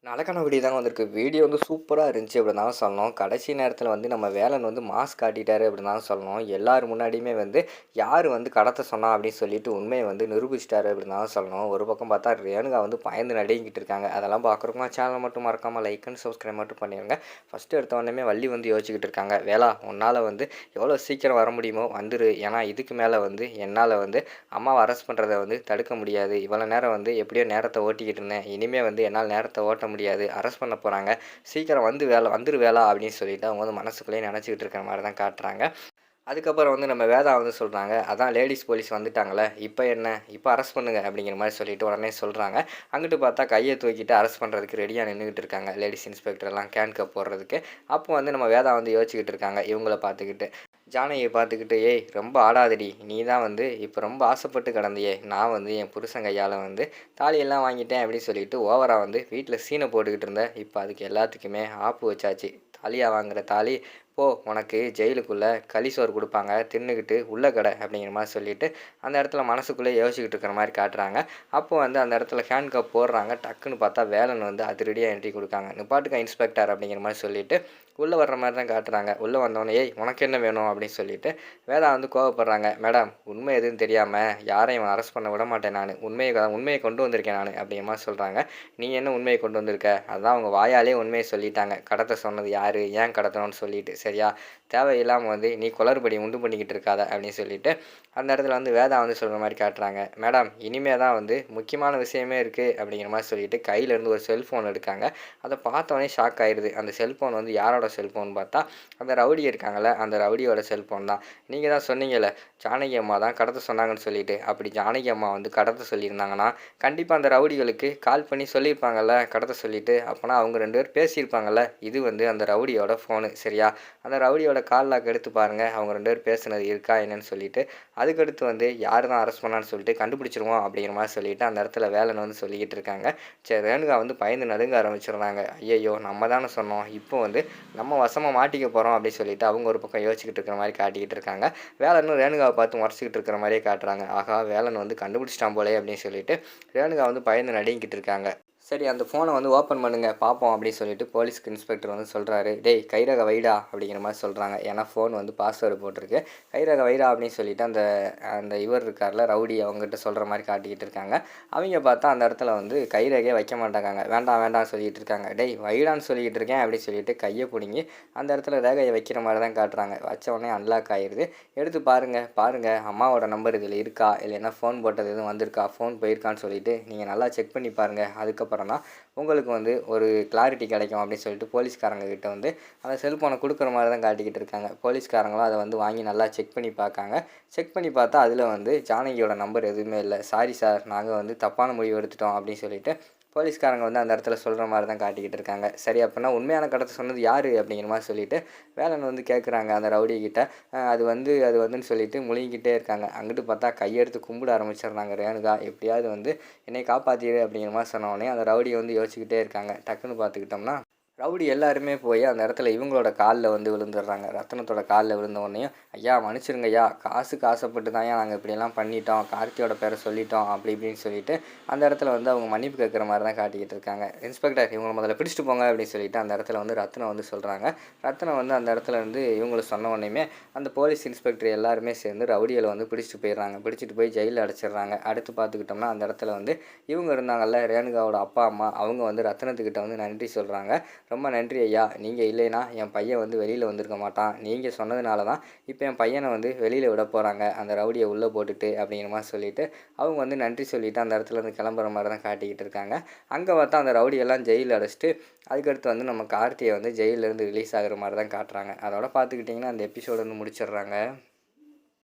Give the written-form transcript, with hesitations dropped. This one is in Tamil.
நல்லக்கான வீடியோ தாங்க வந்திருக்கு. வீடியோ வந்து சூப்பரா இருந்துச்சு அப்படின்னு தான் சொல்லணும். கடைசி நேரத்தில வந்து நம்ம வேலன் வந்து மாஸ் காட்டிட்டாரு அப்படின்னு தான் சொல்லணும். எல்லார் முன்னாடியுமே வந்து யார் வந்து கடத்த சொன்னா அப்படின்னு சொல்லிட்டு உண்மைய வந்து நிரூபிச்சிட்டாரு அப்படின்னு தான் சொல்லணும். ஒரு பக்கம் பார்த்தா ரேணுகா வந்து பயந்து நடுங்கிட்டு இருக்காங்க. அதெல்லாம் பார்க்குறவங்க சேனலை மட்டும் மறக்காம லைக் அண்ட் சப்ஸ்கிரைப் மட்டும் பண்ணிடுங்க. ஃபஸ்ட்டு எடுத்த உடனே வள்ளி வந்து யோசிச்சுக்கிட்டு இருக்காங்க. வேலா உன்னால் வந்து எவ்வளோ சீக்கிரம் வர முடியுமோ வந்துரு. ஏன்னா இதுக்கு மேலே வந்து என்னால் வந்து அம்மாவை அரெஸ்ட் பண்ணுறத வந்து தடுக்க முடியாது. இவ்வளோ நேரம் வந்து எப்படியோ நேரத்தை ஓட்டிக்கிட்டு இருந்தேன். இனிமேல் வந்து என்னால் நேரத்தை ஓட்ட முடியாது. அரெஸ்ட் பண்ண போகிறாங்க. சீக்கிரம் வந்து வந்துரு வேலா அப்படின்னு சொல்லிட்டு அவங்க வந்து மனசுக்குள்ளேயே நினச்சிக்கிட்டு இருக்கிற மாதிரி தான் காட்டுறாங்க. அதுக்கப்புறம் வந்து நம்ம வேதா வந்து சொல்கிறாங்க, அதான் லேடீஸ் போலீஸ் வந்துட்டாங்களே, இப்போ என்ன? இப்போ அரெஸ்ட் பண்ணுங்க அப்படிங்கிற மாதிரி சொல்லிட்டு உடனே சொல்கிறாங்க. அங்கிட்டு பார்த்தா கையை தூக்கிட்டு அரெஸ்ட் பண்ணுறதுக்கு ரெடியாக நின்றுக்கிட்டு இருக்காங்க லேடீஸ் இன்ஸ்பெக்டர் எல்லாம் கேன் கப் போடுறதுக்கு. அப்போ வந்து நம்ம வேதா வந்து யோசிச்சுக்கிட்டு இருக்காங்க இவங்கள பார்த்துக்கிட்டு. ஜானகியை பார்த்துக்கிட்டு, ஏய் ரொம்ப ஆடாதடி, நீ தான் வந்து இப்போ ரொம்ப ஆசைப்பட்டு கிடந்தியே, நான் வந்து என் புருஷன் கையால் வந்து தாலியெல்லாம் வாங்கிட்டேன் அப்படின்னு சொல்லிட்டு ஓவராக வந்து வீட்டில் சீனை போட்டுக்கிட்டு இருந்தேன். இப்போ அதுக்கு எல்லாத்துக்குமே ஆப்பு வச்சாச்சு. தாலியா வாங்குற தாலி போ, உனக்கு ஜெயிலுக்குள்ளே களி சோறு கொடுப்பாங்க, தின்னுக்கிட்டு உள்ளே கடை அப்படிங்கிற மாதிரி சொல்லிட்டு அந்த இடத்துல மனசுக்குள்ளே யோசிச்சுக்கிட்டு இருக்கிற மாதிரி காட்டுறாங்க. அப்போ வந்து அந்த இடத்துல ஹேண்ட் கப் போடுறாங்க. டக்குன்னு பார்த்தா வேலன் வந்து அதிரடியாக என்ட்ரி கொடுக்காங்க. நிப்பாட்டுக்க இன்ஸ்பெக்டர் அப்படிங்கிற மாதிரி சொல்லிட்டு உள்ளே வர்ற மாதிரி தான் காட்டுறாங்க. உள்ளே வந்தோடனே, ஏய் உனக்கு என்ன வேணும் அப்படின்னு சொல்லிட்டு வேதா வந்து கோவப்படுறாங்க. மேடம் உண்மை எதுன்னு தெரியாமல் யாரையும் அரெஸ்ட் பண்ண விட மாட்டேன், நான் உண்மையை கொண்டு வந்திருக்கேன் நான் அப்படிங்கிற மாதிரி சொல்கிறாங்க. நீ என்ன உண்மையை கொண்டு வந்திருக்க? அதான் அவங்க வாயாலே உண்மையை சொல்லிட்டாங்க. கடத்த சொன்னது யார், ஏன் கடத்தணும்னு சொல்லிட்டு, சரியா? தேவையில்லாமல் வந்து நீ குளறுபடி உண்டு பண்ணிக்கிட்டு இருக்காத அப்படின்னு சொல்லிட்டு அந்த இடத்துல வந்து வேதா வந்து சொல்கிற மாதிரி காட்டுறாங்க. மேடம் இனிமே தான் வந்து முக்கியமான விஷயமே இருக்குது அப்படிங்கிற மாதிரி சொல்லிட்டு கையிலேருந்து ஒரு செல்ஃபோன் எடுக்காங்க. அதை பார்த்தோன்னே ஷாக் ஆயிடுது. அந்த செல்ஃபோன் வந்து யாரோட செல்ஃபோன் பார்த்தா அந்த ரவுடி இருக்காங்கள்ல, அந்த ரவுடியோட செல்ஃபோன் தான். நீங்கள் தான் சொன்னீங்கல்ல ஜானகி அம்மா தான் கடத்த சொன்னாங்கன்னு சொல்லிட்டு, அப்படி ஜானகி அம்மா வந்து கடத்த சொல்லியிருந்தாங்கன்னா கண்டிப்பாக அந்த ரவுடிகளுக்கு கால் பண்ணி சொல்லியிருப்பாங்கல்ல கடத்த சொல்லிட்டு. அப்போனா அவங்க 2 பேர் பேசியிருப்பாங்கல்ல. இது வந்து அந்த ரவுடியோட ஃபோனு, சரியா? அந்த ரவுடியோட கால் லாக் எடுத்து பாருங்கள், அவங்க 2 பேர் பேசுனது இருக்கா என்னன்னு சொல்லிட்டு. அதுக்கடுத்து வந்து யார் தான் அரெஸ்ட் பண்ணான்னு சொல்லிட்டு கண்டுபிடிச்சிருவோம் அப்படிங்கிற மாதிரி சொல்லிட்டு அந்த இடத்துல வேலன் வந்து சொல்லிக்கிட்டு இருக்காங்க. சரி, ரேணுகா வந்து பயந்து நடுங்க ஆரம்பிச்சிடுறாங்க. ஐயையோ நம்ம தானே சொன்னோம், இப்போ வந்து நம்ம வசமாக மாட்டிக்க போகிறோம் அப்படின்னு சொல்லிட்டு அவங்க ஒரு பக்கம் யோசிச்சுக்கிட்டு இருக்கிற மாதிரி காட்டிக்கிட்டு இருக்காங்க. வேலனும் ரேணுகாவை பார்த்து முறைச்சிக்கிட்டு இருக்கிற மாதிரியே காட்டுறாங்க. ஆகா வேலன் வந்து கண்டுபிடிச்சிட்டான் போலே அப்படின்னு சொல்லிட்டு ரேணுகா வந்து பயந்து நடுங்கிட்டு இருக்காங்க. சரி அந்த ஃபோனை வந்து ஓப்பன் பண்ணுங்க பார்ப்போம் அப்படின்னு சொல்லிட்டு போலீஸ்க்கு இன்ஸ்பெக்டர் வந்து சொல்கிறாரு. டேய் கைரக வைடா அப்படிங்கிற மாதிரி சொல்கிறாங்க. ஏன்னா ஃபோன் வந்து பாஸ்வேர்டு போட்டிருக்கு. கைரக வைடா அப்படின்னு சொல்லிட்டு அந்த அந்த இவர் இருக்கார்ல ரவுடி, அவங்ககிட்ட சொல்கிற மாதிரி காட்டிக்கிட்டு இருக்காங்க. அவங்க பார்த்தா அந்த இடத்துல வந்து கைரேகையே வைக்க மாட்டாங்க. வேண்டாம் வேண்டாம்னு சொல்லிக்கிட்டு இருக்காங்க. டேய் வைடான்னு சொல்லிக்கிட்டு இருக்கேன் அப்படின்னு சொல்லிட்டு கையை பிடுங்கி அந்த இடத்துல ரேகையை வைக்கிற மாதிரி தான் காட்டுறாங்க. வச்ச உடனே அன்லாக் ஆயிடுது. எடுத்து பாருங்கள் அம்மாவோட நம்பர் இதில் இருக்கா, இல்லைன்னா ஃபோன் போட்டது எதுவும் வந்திருக்கா, ஃபோன் போயிருக்கான்னு சொல்லிட்டு நீங்கள் நல்லா செக் பண்ணி பாருங்கள். அதுக்கப்புறம் தான் உங்களுக்கு வந்து ஒரு கிளாரிட்டி கிடைக்கும் அப்படின்னு சொல்லிட்டு போலீஸ்காரங்க கிட்ட வந்து அந்த செல்ஃபோனை கொடுக்குற மாதிரி தான் காட்டிக்கிட்டு இருக்காங்க. போலீஸ்காரங்களும் அதை வந்து வாங்கி நல்லா செக் பண்ணி பார்க்காங்க. செக் பண்ணி பார்த்தா அதில் வந்து ஜானகியோட நம்பர் எதுவுமே இல்லை. சாரி சார், நாங்கள் வந்து தப்பான முடிவு எடுத்துட்டோம் அப்படின்னு சொல்லிட்டு போலீஸ்காரங்க வந்து அந்த இடத்துல சொல்கிற மாதிரி தான் காட்டிக்கிட்டு இருக்காங்க. சரி அப்படின்னா உண்மையான கடத்த சொன்னது யார் அப்படிங்கிற மாதிரி சொல்லிட்டு வேலன் வந்து கேட்குறாங்க அந்த ரவுடி கிட்ட. அது வந்துன்னு சொல்லிட்டு முழுங்கிக்கிட்டே இருக்காங்க. அங்கிட்டு பார்த்தா கையெடுத்து கும்பிட ஆரம்பிச்சிடுறாங்க ரேணுகா. எப்படியாவது வந்து என்னை காப்பாற்றிடு அப்படிங்கிற மாதிரி சொன்ன உடனே அந்த ரவுடியை வந்து யோசிச்சுக்கிட்டே இருக்காங்க. டக்குன்னு பார்த்துக்கிட்டோம்னா ரவுடி எல்லாருமே போய் அந்த இடத்துல இவங்களோட காலில் வந்து விழுந்துடுறாங்க. ரத்தனத்தோட காலில் விழுந்த உடனேயும், ஐயா மன்னிச்சிருங்க ஐயா, காசுக்கு ஆசைப்பட்டு தான் நாங்கள் இப்படியெல்லாம் பண்ணிட்டோம், கார்த்தியோட பேரை சொல்லிட்டோம் அப்படி இப்படின்னு சொல்லிட்டு அந்த இடத்துல வந்து அவங்க மன்னிப்பு கேட்குற மாதிரி தான் காட்டிக்கிட்டு இருக்காங்க. இன்ஸ்பெக்டர் இவங்களை முதல்ல பிடிச்சிட்டு போங்க அப்படின்னு சொல்லிட்டு அந்த இடத்துல வந்து ரத்னம் வந்து சொல்கிறாங்க. ரத்னம் வந்து அந்த இடத்துல இருந்து இவங்களை சொன்ன உடனேயுமே அந்த போலீஸ் இன்ஸ்பெக்டர் எல்லாருமே சேர்ந்து ரவுடிகளை வந்து பிடிச்சிட்டு போயிடுறாங்க. பிடிச்சிட்டு போய் ஜெயிலில் அடைச்சிடுறாங்க. அடுத்து பார்த்துக்கிட்டோம்னா அந்த இடத்துல வந்து இவங்க இருந்தாங்கல்ல ரேணுகாவோட அப்பா அம்மா, அவங்க வந்து ரத்னத்துக்கிட்ட வந்து நன்றி சொல்கிறாங்க. ரொம்ப நன்றி ஐயா, நீங்கள் இல்லைனா என் பையன் வந்து வெளியில் வந்திருக்க மாட்டான். நீங்கள் சொன்னதுனால தான் இப்போ என் பையனை வந்து வெளியில் விட போகிறாங்க, அந்த ரவுடியை உள்ளே போட்டுட்டு அப்படிங்கிற மாதிரி சொல்லிவிட்டு அவங்க வந்து நன்றி சொல்லிவிட்டு அந்த இடத்துல இருந்து கிளம்புற மாதிரி தான் காட்டிக்கிட்டு இருக்காங்க. அங்கே பார்த்தா அந்த ரவுடியெல்லாம் ஜெயிலில் அடைச்சிட்டு அதுக்கடுத்து வந்து நம்ம கார்த்தியை வந்து ஜெயிலேருந்து ரிலீஸ் ஆகிற மாதிரி தான் காட்டுறாங்க. அதோட பார்த்துக்கிட்டிங்கன்னா அந்த எபிசோடு வந்து முடிச்சிடுறாங்க.